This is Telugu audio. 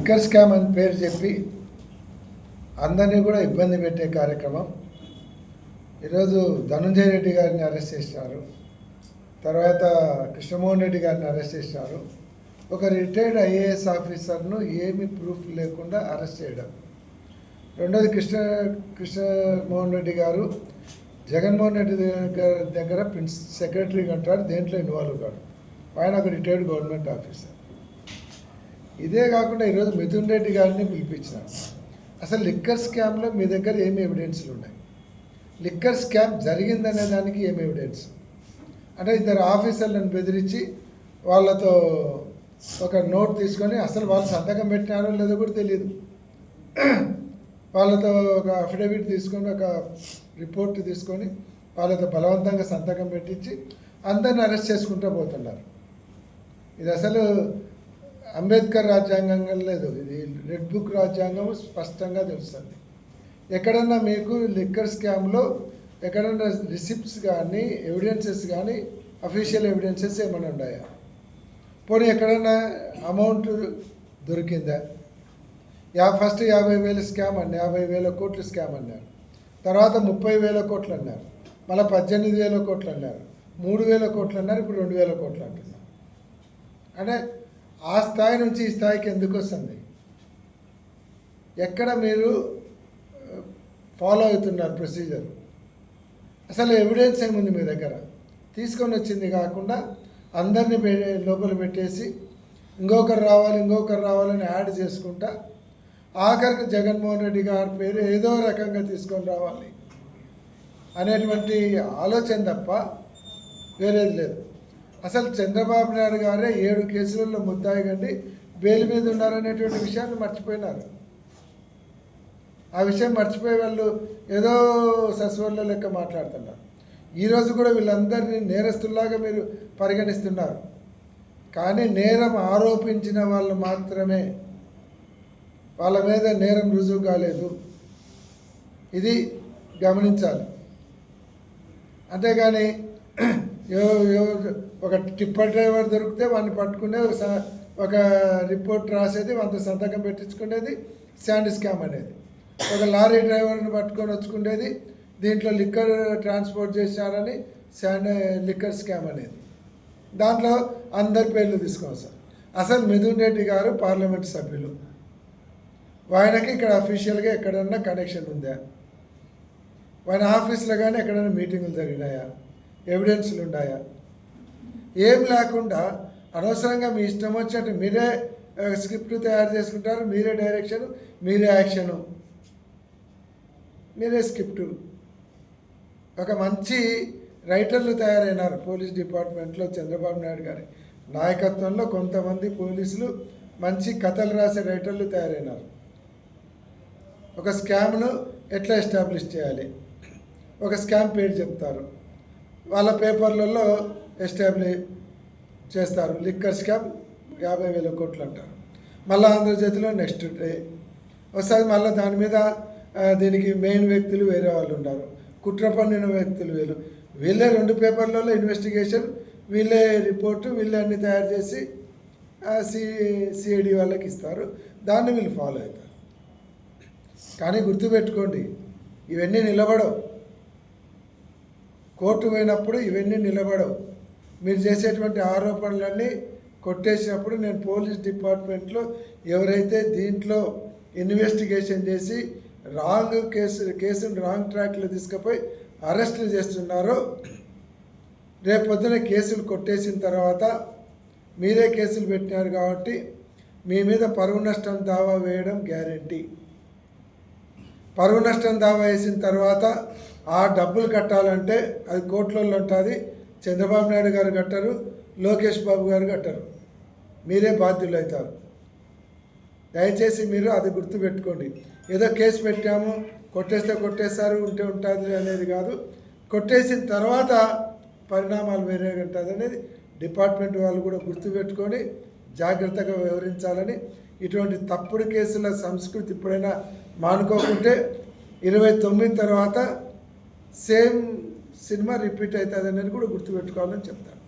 లిక్కర్ స్కామ్ అని పేరు చెప్పి అందరినీ కూడా ఇబ్బంది పెట్టే కార్యక్రమం. ఈరోజు ధనంజయ రెడ్డి గారిని అరెస్ట్ చేసినారు, తర్వాత కృష్ణమోహన్ రెడ్డి గారిని అరెస్ట్ చేసినారు. ఒక రిటైర్డ్ ఐఏఎస్ ఆఫీసర్ను ఏమీ ప్రూఫ్ లేకుండా అరెస్ట్ చేయడం. రెండోది కృష్ణమోహన్ రెడ్డి గారు జగన్మోహన్ రెడ్డి దగ్గర సెక్రటరీగా అంటాడు, దేంట్లో ఇన్వాల్వ్ కాడు. ఆయన ఒక రిటైర్డ్ గవర్నమెంట్ ఆఫీసర్. ఇదే కాకుండా ఈరోజు మిథున్ రెడ్డి గారిని పిలిపించినారు. అసలు లిక్కర్ స్కామ్లో మీ దగ్గర ఏమి ఎవిడెన్స్లు ఉన్నాయి? లిక్కర్ స్కామ్ జరిగిందనే దానికి ఏమి ఎవిడెన్స్? అంటే ఇద్దరు ఆఫీసర్లను బెదిరించి వాళ్ళతో ఒక నోట్ తీసుకొని, అసలు వాళ్ళు సంతకం పెట్టినారో లేదో కూడా తెలియదు, వాళ్ళతో ఒక అఫిడవిట్ తీసుకొని, ఒక రిపోర్ట్ తీసుకొని వాళ్ళతో బలవంతంగా సంతకం పెట్టించి అందరిని అరెస్ట్ చేసుకుంటూ పోతున్నారు. ఇది అసలు అంబేద్కర్ రాజ్యాంగంగా లేదు, ఇది రెడ్ బుక్ రాజ్యాంగం స్పష్టంగా తెలుస్తుంది. ఎక్కడన్నా మీకు లిక్కర్ స్కామ్లో ఎక్కడన్నా రిసిప్ట్స్ కానీ ఎవిడెన్సెస్ కానీ అఫీషియల్ ఎవిడెన్సెస్ ఏమైనా ఉన్నాయా? పోనీ ఎక్కడన్నా అమౌంట్ దొరికిందా? ఫస్ట్ 50,000 స్కామ్ అన్నారు, 50,000 కోట్లు స్కామ్ అన్నారు, తర్వాత 30,000 కోట్లు అన్నారు, మళ్ళీ 18,000 కోట్లు అన్నారు, 3,000 కోట్లు అన్నారు, ఇప్పుడు 2,000 కోట్లు అంటున్నారు. అంటే ఆ స్థాయి నుంచి ఈ స్థాయికి ఎందుకు వస్తుంది? ఎక్కడ మీరు ఫాలో అవుతున్నారు ప్రొసీజర్? అసలు ఎవిడెన్స్ ఏముంది మీ దగ్గర? తీసుకొని వచ్చింది కాకుండా అందరినీ లోపల పెట్టేసి ఇంకొకరు రావాలని యాడ్ చేసుకుంటా ఆఖరికి జగన్మోహన్ రెడ్డి గారి పేరు ఏదో రకంగా తీసుకొని రావాలి అనేటువంటి ఆలోచన తప్ప వేరేది లేదు. అసలు చంద్రబాబు నాయుడు గారే 7 కేసులలో ముద్దాయి కండి బెయిల్ మీద ఉన్నారనేటువంటి విషయాన్ని మర్చిపోయినారు. ఆ విషయం మర్చిపోయే వాళ్ళు ఏదో సస్వర్ల లెక్క మాట్లాడుతున్నారు. ఈరోజు కూడా వీళ్ళందరినీ నేరస్తుల్లాగా మీరు పరిగణిస్తున్నారు. కానీ నేరం ఆరోపించిన వాళ్ళు మాత్రమే, వాళ్ళ మీద నేరం రుజువు కాలేదు. ఇది గమనించాలి. అంతేగాని ఒక టిప్పర్ డ్రైవర్ దొరికితే వాడిని పట్టుకునే ఒక రిపోర్ట్ రాసేది, వంత సంతకం పెట్టించుకునేది శాండ్ స్కామ్ అనేది. ఒక లారీ డ్రైవర్ని పట్టుకొని వచ్చుకునేది, దీంట్లో లిక్కర్ ట్రాన్స్పోర్ట్ చేశారని లిక్కర్ స్కామ్ అనేది. దాంట్లో అందరి పేర్లు తీసుకోవచ్చు. అసలు మిథున్ రెడ్డి గారు పార్లమెంట్ సభ్యులు, ఆయనకి ఇక్కడ అఫీషియల్గా ఎక్కడన్నా కనెక్షన్ ఉందా? ఆయన ఆఫీస్లో కానీ ఎక్కడైనా మీటింగులు జరిగినాయా? ఎవిడెన్స్లు ఉన్నాయా? ఏం లేకుండా అనవసరంగా మీ ఇష్టం వచ్చినట్టు మీరే స్క్రిప్ట్ తయారు చేసుకుంటారు, మీరే డైరెక్షన్, మీరే యాక్షను, మీరే స్క్రిప్టు. ఒక మంచి రైటర్లు తయారైనారు పోలీస్ డిపార్ట్మెంట్లో. చంద్రబాబు నాయుడు గారి నాయకత్వంలో కొంతమంది పోలీసులు మంచి కథలు రాసే రైటర్లు తయారైనారు. ఒక స్కామ్ను ఎట్లా ఎస్టాబ్లిష్ చేయాలి, ఒక స్కామ్ పేరు చెప్తారు, వాళ్ళ పేపర్లలో ఎస్టాబ్లిష్ చేస్తారు. లిక్కర్ స్కామ్ 50,000 కోట్లు అంటారు. మళ్ళీ ఆంధ్రజ్యోతిలో నెక్స్ట్ డే వస్తుంది. మళ్ళీ దాని మీద దీనికి మెయిన్ వ్యక్తులు వేరే వాళ్ళు ఉంటారు, కుట్ర పన్నిన వ్యక్తులు వీళ్ళే 2 పేపర్లలో ఇన్వెస్టిగేషన్, వీళ్ళే రిపోర్టు, వీళ్ళే అన్ని తయారు చేసి సిఐడి వాళ్ళకి ఇస్తారు. దాన్ని వీళ్ళు ఫాలో అవుతారు. కానీ గుర్తుపెట్టుకోండి, ఇవన్నీ నిలబడవు. కోర్టు పోయినప్పుడు ఇవన్నీ నిలబడవు. మీరు చేసేటువంటి ఆరోపణలన్నీ కొట్టేసినప్పుడు నేను పోలీస్ డిపార్ట్మెంట్లో ఎవరైతే దీంట్లో ఇన్వెస్టిగేషన్ చేసి కేసును రాంగ్ ట్రాక్లో తీసుకుపోయి అరెస్టులు చేస్తున్నారో, రేపొద్దున కేసులు కొట్టేసిన తర్వాత మీరే కేసులు పెట్టినారు కాబట్టి మీ మీద పరువు నష్టం దావా వేయడం గ్యారెంటీ. పరువు నష్టం దావా వేసిన తర్వాత ఆ డబ్బులు కట్టాలంటే అది కోర్టులలో ఉంటుంది. చంద్రబాబు నాయుడు గారు కట్టరు, లోకేష్ బాబు గారు కట్టరు, మీరే బాధ్యులు అవుతారు. దయచేసి మీరు అది గుర్తుపెట్టుకోండి. ఏదో కేసు పెట్టాము, కొట్టేస్తారు, ఉంటుంది అనేది కాదు. కొట్టేసిన తర్వాత పరిణామాలు వేరే ఉంటుంది అనేది డిపార్ట్మెంట్ వాళ్ళు కూడా గుర్తుపెట్టుకొని జాగ్రత్తగా వివరించాలని. ఇటువంటి తప్పుడు కేసుల సంస్కృతి ఇప్పుడైనా మానుకోకుంటే 29 తర్వాత సేమ్ సినిమా రిపీట్ అవుతుంది అనేది కూడా గుర్తుపెట్టుకోవాలని చెప్తాను.